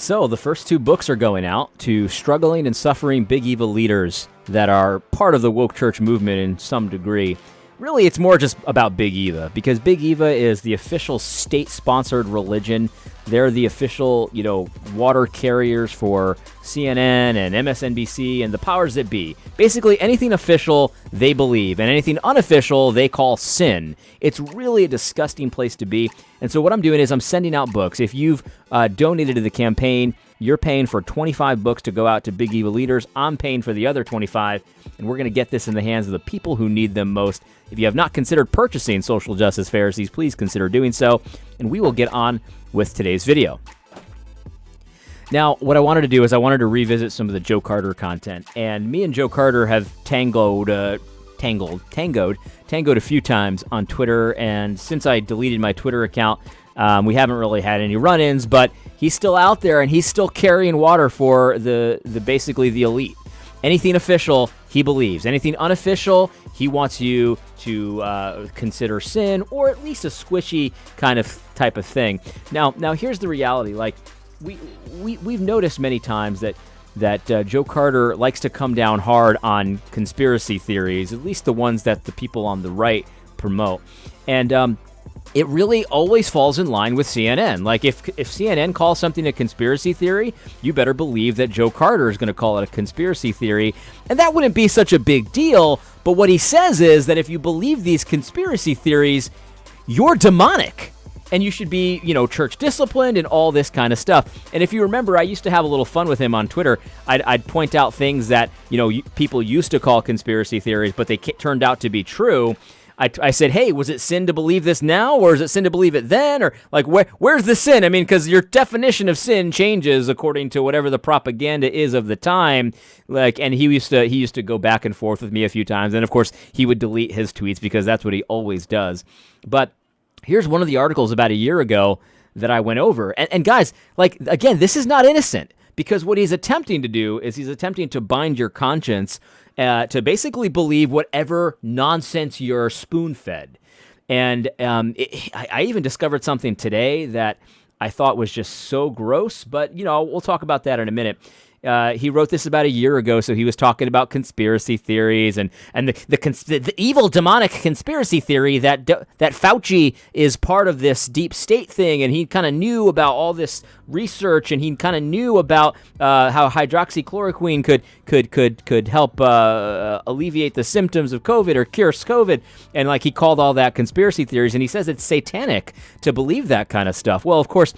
So the first two books are going out to struggling and suffering big evil leaders that are part of the woke church movement in some degree. Really, it's more just about Big Eva, because Big Eva is the official state-sponsored religion. They're the official, water carriers for CNN and MSNBC and the powers that be. Basically, anything official, they believe, and anything unofficial, they call sin. It's really a disgusting place to be. And so what I'm doing is I'm sending out books. If you've donated to the campaign, you're paying for 25 books to go out to Big Eva leaders. I'm paying for the other 25, and we're going to get this in the hands of the people who need them most. If you have not considered purchasing Social Justice Pharisees, please consider doing so, and we will get on with today's video. Now, what I wanted to do is I wanted to revisit some of the Joe Carter content, and me and Joe Carter have tangoed a few times on Twitter, and since I deleted my Twitter account, we haven't really had any run-ins, but he's still out there, and he's still carrying water for the basically the elite. Anything official, he believes. Anything unofficial, he wants you to consider sin, or at least a squishy kind of type of thing. Now here's the reality. Like we've noticed many times that Joe Carter likes to come down hard on conspiracy theories, at least the ones that the people on the right promote, and it really always falls in line with CNN. Like, if CNN calls something a conspiracy theory, you better believe that Joe Carter is going to call it a conspiracy theory, and that wouldn't be such a big deal, but what he says is that if you believe these conspiracy theories, you're demonic, and you should be, church disciplined and all this kind of stuff. And if you remember, I used to have a little fun with him on Twitter. I'd point out things that, people used to call conspiracy theories, but they turned out to be true. I said, hey, was it sin to believe this now, or is it sin to believe it then? Or like, where's the sin? I mean, because your definition of sin changes according to whatever the propaganda is of the time. Like, and he used to go back and forth with me a few times, and of course he would delete his tweets because that's what he always does. But here's one of the articles about a year ago that I went over, and guys, like, again, this is not innocent, because what he's attempting to do is he's attempting to bind your conscience to basically believe whatever nonsense you're spoon-fed. And I even discovered something today that I thought was just so gross, but, we'll talk about that in a minute. He wrote this about a year ago, so he was talking about conspiracy theories and the evil demonic conspiracy theory that Fauci is part of this deep state thing, and he kind of knew about all this research, and he kind of knew about how hydroxychloroquine could help alleviate the symptoms of COVID or cure COVID, and like he called all that conspiracy theories, and he says it's satanic to believe that kind of stuff. Well, of course,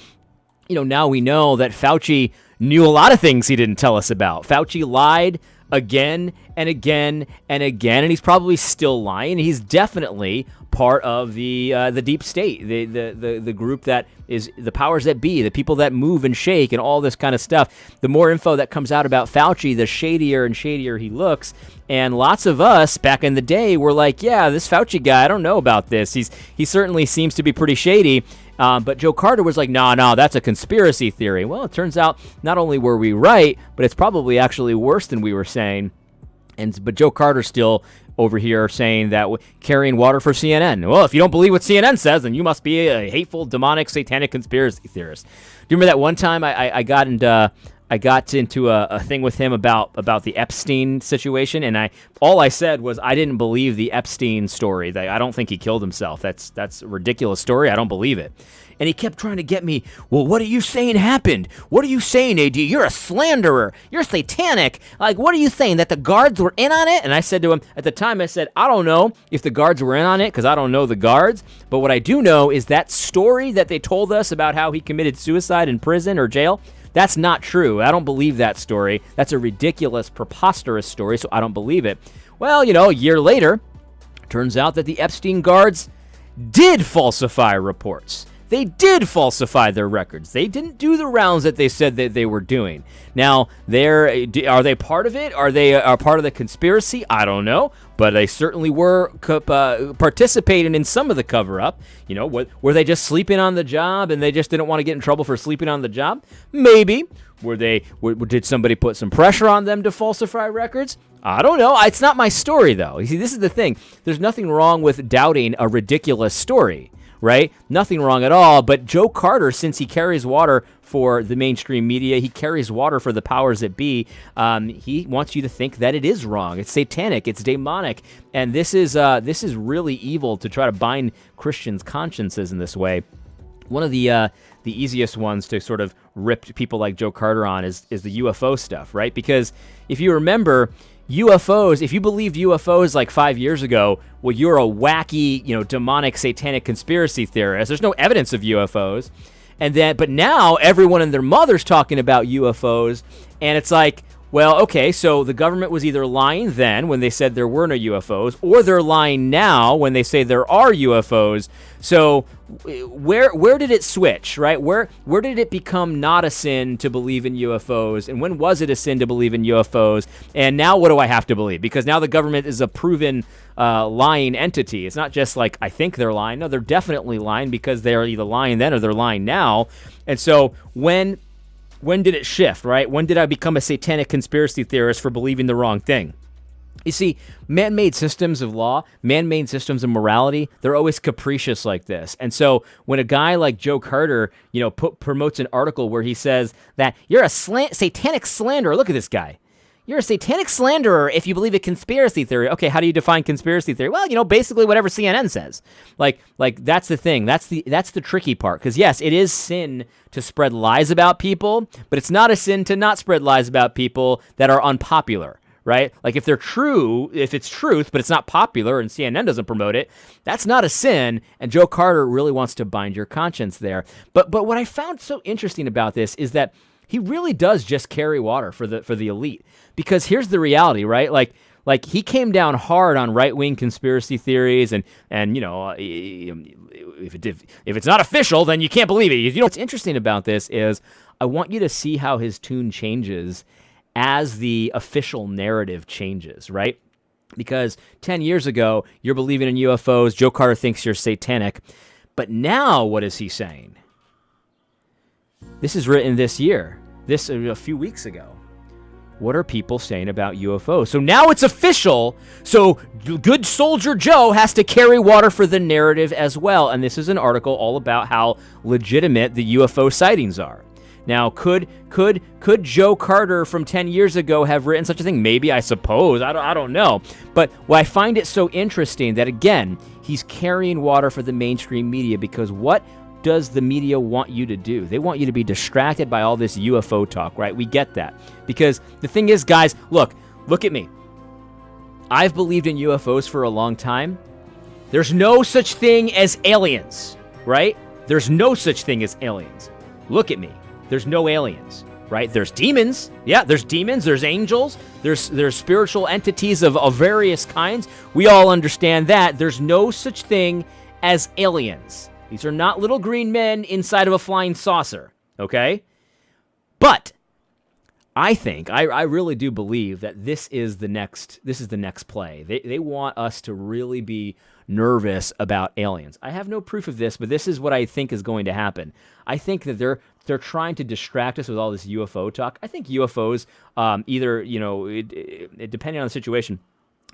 now we know that Fauci knew a lot of things he didn't tell us about. Fauci lied again and again and again, and he's probably still lying. He's definitely part of the deep state, the group that is the powers that be, the people that move and shake and all this kind of stuff. The more info that comes out about Fauci, the shadier and shadier he looks. And lots of us back in the day were like, yeah, this Fauci guy, I don't know about this. He certainly seems to be pretty shady. But Joe Carter was like, no, that's a conspiracy theory. Well, it turns out not only were we right, but it's probably actually worse than we were saying. But Joe Carter's still over here saying that carrying water for CNN. Well, if you don't believe what CNN says, then you must be a hateful, demonic, satanic conspiracy theorist. Do you remember that one time I got into a thing with him about the Epstein situation, and all I said was I didn't believe the Epstein story. I don't think he killed himself. That's a ridiculous story. I don't believe it. And he kept trying to get me, well, what are you saying happened? What are you saying, AD? You're a slanderer. You're satanic. Like, what are you saying, that the guards were in on it? And I said to him, at the time, I said, I don't know if the guards were in on it because I don't know the guards. But what I do know is that story that they told us about how he committed suicide in prison or jail, that's not true. I don't believe that story. That's a ridiculous, preposterous story, so I don't believe it. Well, a year later, turns out that the Epstein guards did falsify reports. They did falsify their records. They didn't do the rounds that they said that they were doing. Now, are they part of it? Are they part of the conspiracy? I don't know. But they certainly were participating in some of the cover-up. Were they just sleeping on the job and they just didn't want to get in trouble for sleeping on the job? Maybe. Did somebody put some pressure on them to falsify records? I don't know. It's not my story, though. You see, this is the thing. There's nothing wrong with doubting a ridiculous story. right? Nothing wrong at all. But Joe Carter, since he carries water for the mainstream media, he carries water for the powers that be. He wants you to think that it is wrong. It's satanic. It's demonic. And this is really evil to try to bind Christians' consciences in this way. One of the easiest ones to sort of rip people like Joe Carter on is the UFO stuff, right? Because if you remember, UFOs, if you believed UFOs like 5 years ago, well, you're a wacky, demonic, satanic conspiracy theorist. There's no evidence of UFOs. But now everyone and their mother's talking about UFOs, and it's like, well, okay, so the government was either lying then when they said there were no UFOs, or they're lying now when they say there are UFOs. So where did it switch, right? Where did it become not a sin to believe in UFOs, and when was it a sin to believe in UFOs? And now what do I have to believe? Because now the government is a proven lying entity. It's not just like, I think they're lying. No, they're definitely lying, because they're either lying then or they're lying now. And so when did it shift, right? When did I become a satanic conspiracy theorist for believing the wrong thing? You see, man-made systems of law, man-made systems of morality, they're always capricious like this. And so when a guy like Joe Carter, promotes an article where he says that you're a satanic slanderer, look at this guy. You're a satanic slanderer if you believe a conspiracy theory. Okay, how do you define conspiracy theory? Well, basically whatever CNN says. Like that's the thing. That's the tricky part. Because yes, it is sin to spread lies about people, but it's not a sin to not spread lies about people that are unpopular, right? Like if they're true, if it's truth, but it's not popular and CNN doesn't promote it, that's not a sin. And Joe Carter really wants to bind your conscience there. But what I found so interesting about this is that he really does just carry water for the elite. Because here's the reality, right? Like he came down hard on right-wing conspiracy theories, and if it's not official, then you can't believe it. What's interesting about this is I want you to see how his tune changes as the official narrative changes, right? Because 10 years ago, you're believing in UFOs, Joe Carter thinks you're satanic, but now what is he saying? This is written this year, a few weeks ago. What are people saying about UFOs? So now it's official, so good soldier Joe has to carry water for the narrative as well. And this is an article all about how legitimate the UFO sightings are. Now, could Joe Carter from 10 years ago have written such a thing? Maybe, I suppose. I don't know. But I find it so interesting that, again, he's carrying water for the mainstream media, because what does the media want you to do? They want you to be distracted by all this UFO talk, right? We get that. Because the thing is, guys, look at me. I've believed in UFOs for a long time. There's no such thing as aliens, right? There's no such thing as aliens. Look at me. There's no aliens, right? There's demons. Yeah, there's demons. There's angels. There's spiritual entities of various kinds. We all understand that. There's no such thing as aliens. These are not little green men inside of a flying saucer, okay? But I think, I really do believe that this is the next play. They want us to really be nervous about aliens. I have no proof of this, but this is what I think is going to happen. I think that they're trying to distract us with all this UFO talk. I think UFOs, either, depending on the situation,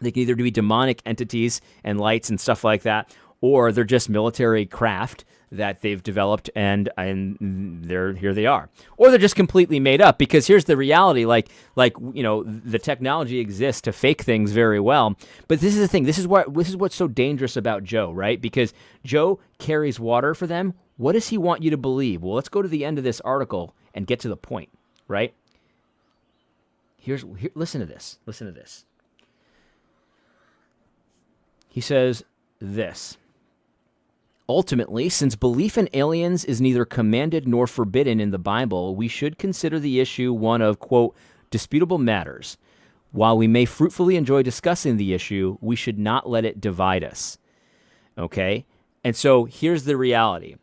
they can either be demonic entities and lights and stuff like that, or they're just military craft that they've developed, and here they are. Or they're just completely made up, because here's the reality, the technology exists to fake things very well. But this is the thing, this is what's so dangerous about Joe, right? Because Joe carries water for them. What does he want you to believe? Well, let's go to the end of this article and get to the point, right? Listen to this. Listen to this. He says this. Ultimately, since belief in aliens is neither commanded nor forbidden in the Bible, we should consider the issue one of, quote, disputable matters. While we may fruitfully enjoy discussing the issue, we should not let it divide us. Okay? And so here's the reality.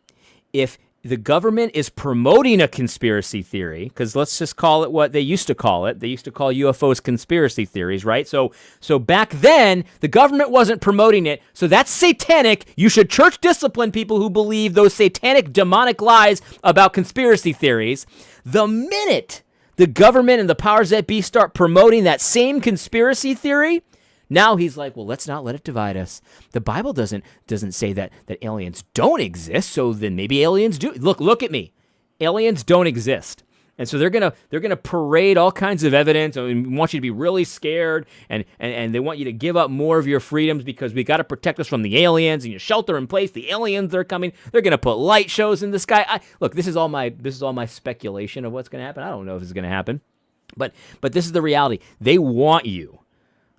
If the government is promoting a conspiracy theory, because let's just call it what they used to call it. They used to call UFOs conspiracy theories, right? So back then, the government wasn't promoting it, so that's satanic. You should church discipline people who believe those satanic, demonic lies about conspiracy theories. The minute the government and the powers that be start promoting that same conspiracy theory, Now he's like, well, let's not let it divide us. The Bible doesn't say that aliens don't exist, so then maybe aliens do. Look at me. Aliens don't exist. And so they're gonna parade all kinds of evidence and want you to be really scared, and they want you to give up more of your freedoms because we got to protect us from the aliens, and you shelter in place. The aliens, they're coming. They're gonna put light shows in the sky. Look, this is all my speculation of what's gonna happen. I don't know if it's gonna happen, but this is the reality. They want you,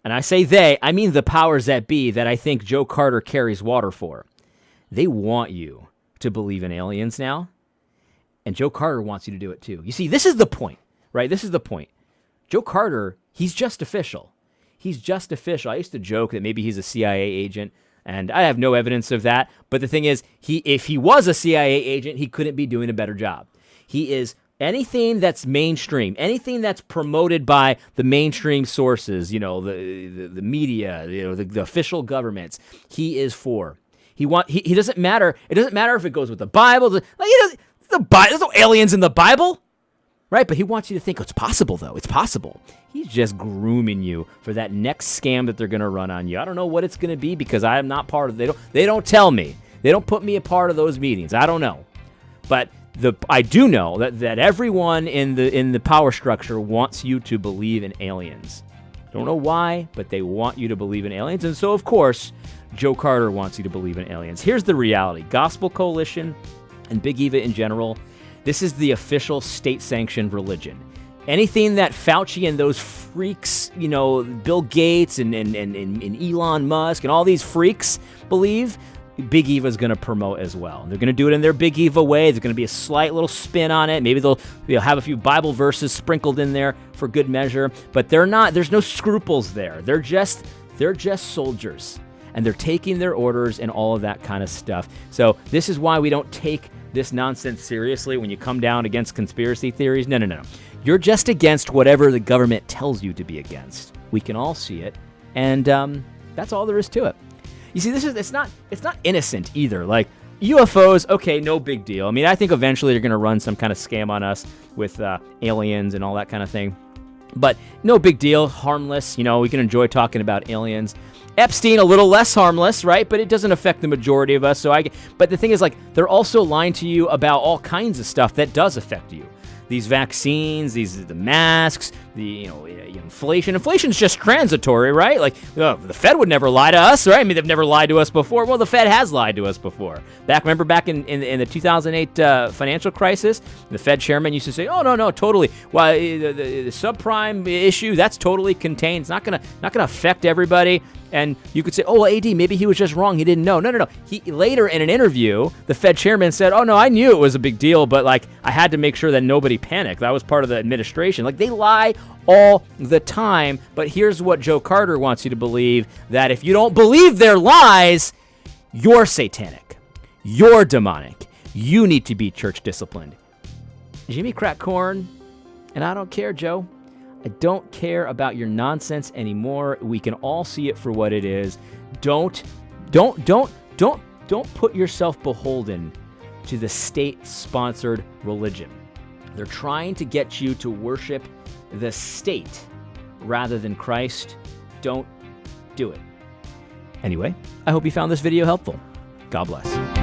and I say they, I mean the powers that be that I think Joe Carter carries water for. They want you to believe in aliens now. And Joe Carter wants you to do it too. You see, this is the point, right? This is the point. Joe Carter, he's just official. He's just official. I used to joke that maybe he's a CIA agent, and I have no evidence of that. But the thing is, if he was a CIA agent, he couldn't be doing a better job. He is anything that's mainstream, anything that's promoted by the mainstream sources, the media, the official governments, he is for. He doesn't matter. It doesn't matter if it goes with the Bible. There's no aliens in the Bible, right? But he wants you to think it's possible, though. It's possible. He's just grooming you for that next scam that they're going to run on you. I don't know what it's going to be because I am not part of it. They don't tell me. They don't put me a part of those meetings. I don't know. But I do know that everyone in the power structure wants you to believe in aliens. Don't know why, but they want you to believe in aliens. And so, of course, Joe Carter wants you to believe in aliens. Here's the reality. Gospel Coalition and Big Eva in general, this is the official state-sanctioned religion. Anything that Fauci and those freaks, Bill Gates and Elon Musk and all these freaks believe, Big Eva's going to promote as well. They're going to do it in their Big Eva way. There's going to be a slight little spin on it. Maybe they'll have a few Bible verses sprinkled in there for good measure, but there's no scruples there. They're just soldiers, and they're taking their orders and all of that kind of stuff. So this is why we don't take this nonsense seriously when you come down against conspiracy theories. No. You're just against whatever the government tells you to be against. We can all see it, and that's all there is to it. You see, it's not innocent either. Like UFOs, okay, no big deal. I mean, I think eventually they're going to run some kind of scam on us with aliens and all that kind of thing. But no big deal, harmless. We can enjoy talking about aliens. Epstein, a little less harmless, right? But it doesn't affect the majority of us. But the thing is, they're also lying to you about all kinds of stuff that does affect you. These vaccines, the masks, the inflation. Inflation's just transitory, right? The Fed would never lie to us, right? I mean, they've never lied to us before. Well, the Fed has lied to us before. Remember back in the 2008 financial crisis, the Fed chairman used to say, "Oh no, totally. Well, the subprime issue that's totally contained. It's not gonna affect everybody." And you could say, "Oh, well, AD, maybe he was just wrong. He didn't know." No. He later in an interview, the Fed chairman said, "Oh no, I knew it was a big deal, but I had to make sure that nobody panicked. That was part of the administration." They lie all the time. But here's what Joe Carter wants you to believe: that if you don't believe their lies, you're satanic, you're demonic. You need to be church disciplined. Jimmy crack corn, and I don't care, Joe. I don't care about your nonsense anymore. We can all see it for what it is. Don't put yourself beholden to the state-sponsored religion. They're trying to get you to worship the state rather than Christ. Don't do it. Anyway, I hope you found this video helpful. God bless.